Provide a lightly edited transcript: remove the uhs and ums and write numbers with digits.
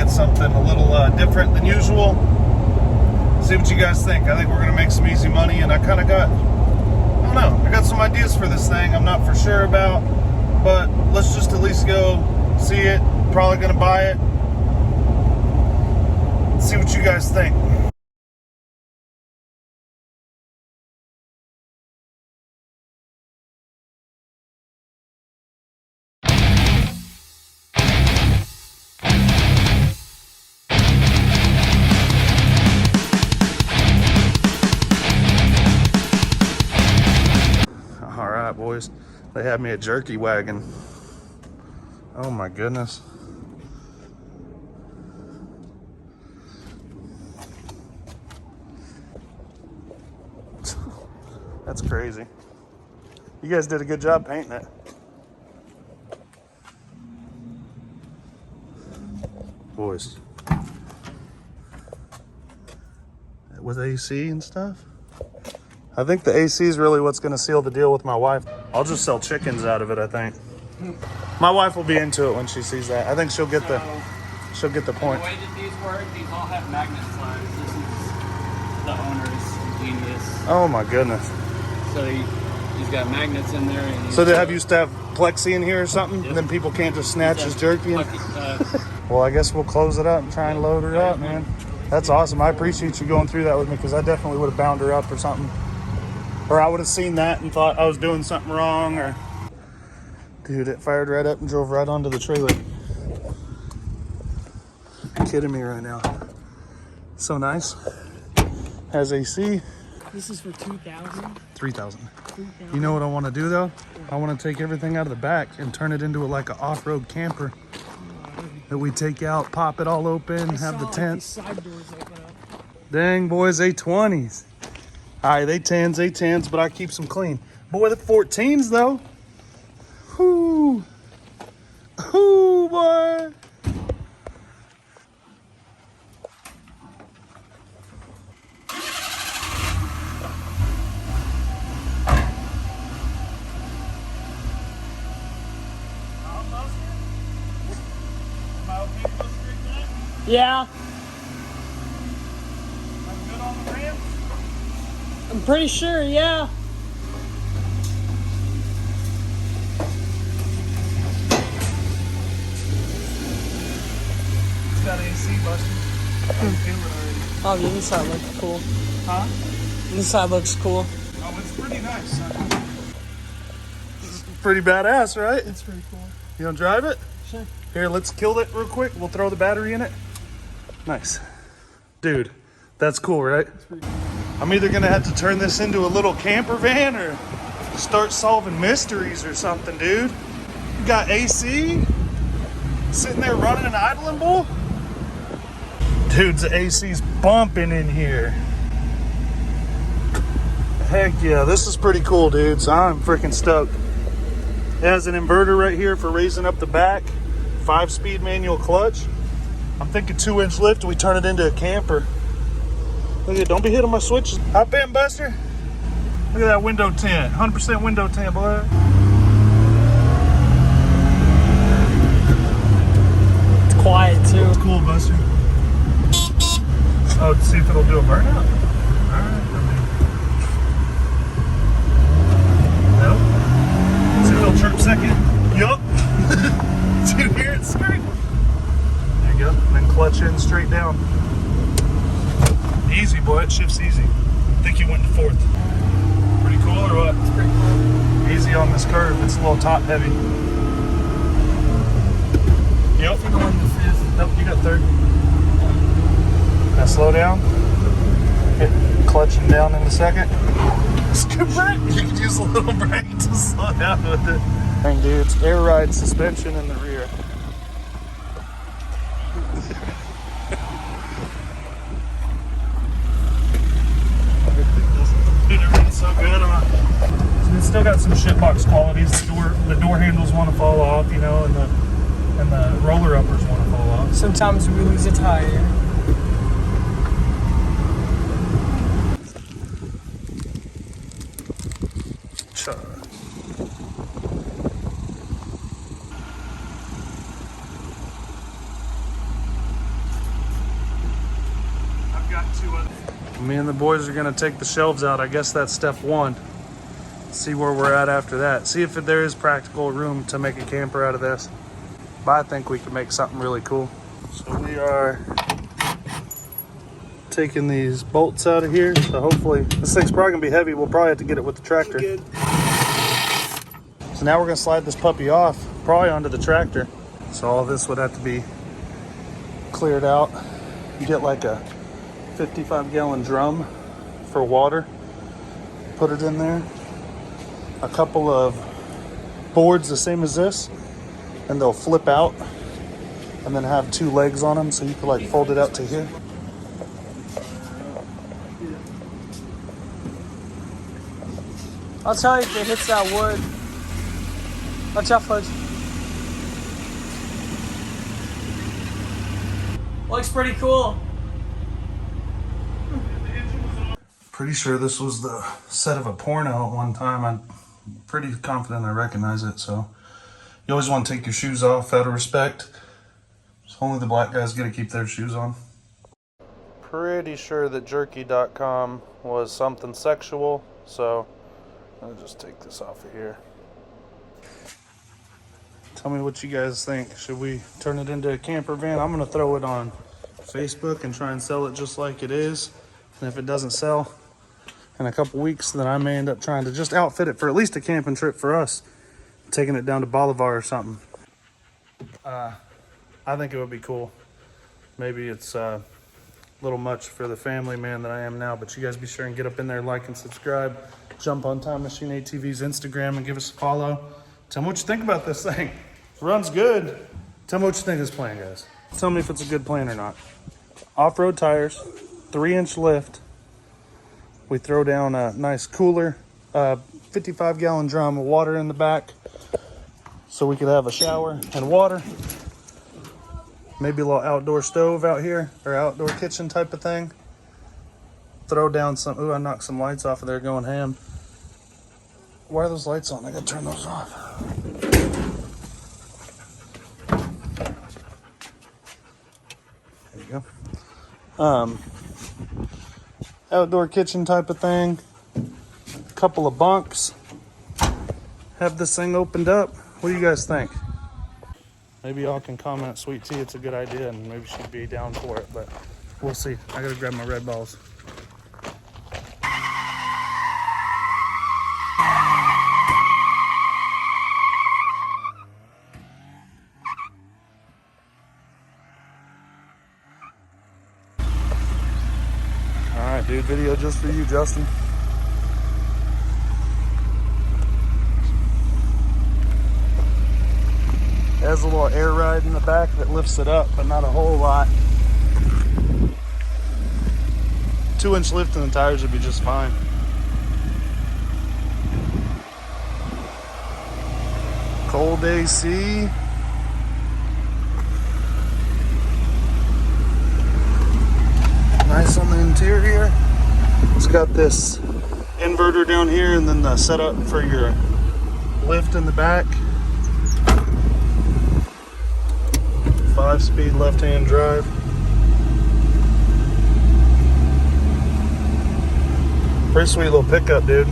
get something a little different than usual. See what you guys think. I think we're gonna make some easy money, and I kind of got, I don't know, I got some ideas for this thing I'm not for sure about, but let's just at least go see it. Probably gonna buy it. See what you guys think. All right, boys. They had me a jerky wagon. Oh my goodness. That's crazy. You guys did a good job painting it. Boys. With AC and stuff? I think the AC is really what's going to seal the deal with my wife. I'll just sell chickens out of it, I think. My wife will be into it when she sees that. I think she'll get the point. The way that these work, these all have magnet slides. This is the owner's genius. Oh my goodness. So he's got magnets in there. And So they have used to have plexi in here or something? Yep. And then people can't just snatch his jerky? Well, I guess we'll close it up and try and load her up, man. That's awesome. I appreciate you going through that with me, because I definitely would have bound her up or something. Or I would have seen that and thought I was doing something wrong. Or, dude, it fired right up and drove right onto the trailer. You're kidding me right now. So nice. Has AC. This is for 2,000. 3,000. You know what I want to do though? I want to take everything out of the back and turn it into like an off-road camper that we take out, pop it all open, have the tent. Side doors open up. Dang, boys, A20s. All right, A10s, but I keep them clean. Boy, the 14s though. Whoo, whoo, boy. Yeah. I'm good on the ramps. I'm pretty sure, yeah. It's got AC, Buster. I can feel it already. Oh, the inside looks cool. Huh? The inside looks cool. Oh, it's pretty nice, son. It's pretty badass, right? It's pretty cool. You gonna drive it? Sure. Here, let's kill it real quick. We'll throw the battery in it. Nice. Dude, that's cool, right? It's pretty cool. I'm either gonna have to turn this into a little camper van or start solving mysteries or something, dude. You got AC? Sitting there running an idling bull? Dude, the AC's bumping in here. Heck yeah, this is pretty cool, dudes. I'm freaking stoked. It has an inverter right here for raising up the back. 5-speed manual clutch. I'm thinking 2-inch lift. We turn it into a camper. Look at it. Don't be hitting my switches. Hop in, Buster. Look at that window tint. 100% window tint, boy. It's quiet too. It's cool, Buster. Oh, to see if it'll do a burnout. All right. Nope. See if it'll chirp second. Yup. Did you hear it scream? There you go. And then clutch in straight down. Easy, boy. It shifts easy. I think you went to 4th. Pretty cool or what? It's pretty cool. Easy on this curve. It's a little top heavy. Yep. You're going to 5th. Nope, you got 3rd. Now slow down. Hit clutching down in a second. Scoop brake. You can use a little brake to slow down with it. Dang, dude, it's air ride suspension in the rear. Dude, everything's so good on it. It's still got some shitbox qualities. The door handles want to fall off, you know, and the roller uppers want to fall off. Sometimes we lose a tire. Sure. Me and the boys are gonna take the shelves out. I guess that's step one. See where we're at after that. See if there is practical room to make a camper out of this. But I think we can make something really cool. So we are taking these bolts out of here. So hopefully, this thing's probably gonna be heavy. We'll probably have to get it with the tractor. So now we're gonna slide this puppy off, probably onto the tractor. So all this would have to be cleared out. You get like a 55-gallon drum for water. Put it in there. A couple of boards the same as this, and they'll flip out and then have two legs on them, so you can like fold it out to here. I'll tell you if it hits that wood. Watch out, Fudge. Looks pretty cool. Pretty sure this was the set of a porno at one time. I'm pretty confident I recognize it. So you always want to take your shoes off out of respect. So only the black guys get to keep their shoes on. Pretty sure that jerky.com was something sexual. So I'll just take this off of here. Tell me what you guys think. Should we turn it into a camper van? I'm going to throw it on Facebook and try and sell it just like it is. And if it doesn't sell in a couple weeks, then I may end up trying to just outfit it for at least a camping trip for us. Taking it down to Bolivar or something. I think it would be cool. Maybe it's a little much for the family man that I am now, but you guys be sure and get up in there, like and subscribe. Jump on Time Machine ATV's Instagram and give us a follow. Tell me what you think about this thing. If it runs good, tell me what you think of this plan, guys. Tell me if it's a good plan or not. Off-road tires, 3-inch lift. We throw down a nice cooler, 55-gallon drum of water in the back so we could have a shower and water. Maybe a little outdoor stove out here, or outdoor kitchen type of thing. Throw down some, ooh, I knocked some lights off of there going ham. Why are those lights on? I gotta turn those off. There you go. Outdoor kitchen type of thing. A couple of bunks. Have this thing opened up. What do you guys think? Maybe y'all can comment, Sweet Tea, it's a good idea, and maybe she'd be down for it, but we'll see. I gotta grab my red balls. Alright, dude, video just for you, Justin. It has a little air ride in the back that lifts it up, but not a whole lot. 2-inch lift in the tires would be just fine. Cold AC. Nice on the interior. It's got this inverter down here and then the setup for your lift in the back. 5-speed left-hand drive. Pretty sweet little pickup, dude.